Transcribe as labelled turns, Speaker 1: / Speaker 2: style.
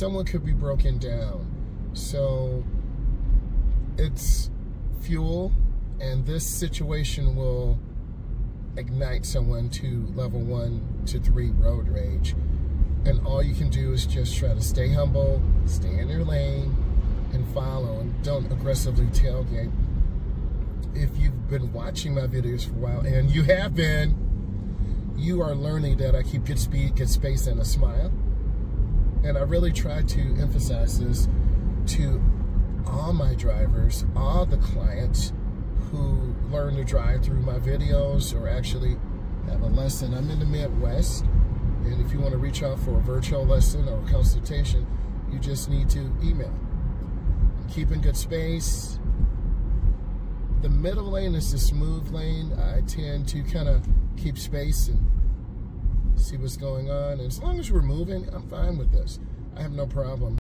Speaker 1: someone could be broken down. So it's fuel, and this situation will ignite someone to level 1 to 3 road rage. And all you can do is just try to stay humble, stay in your lane, and follow, and don't aggressively tailgate. If you've been watching my videos for a while, and you have been, you are learning that I keep good speed, good space, and a smile. And I really try to emphasize this to all my drivers, all the clients who learn to drive through my videos or actually have a lesson. I'm in the Midwest, and if you want to reach out for a virtual lesson or a consultation, you just need to email. I'm keeping good space. The middle lane is the smooth lane. I tend to kind of keep space and see what's going on. And as long as we're moving, I'm fine with this. I have no problem.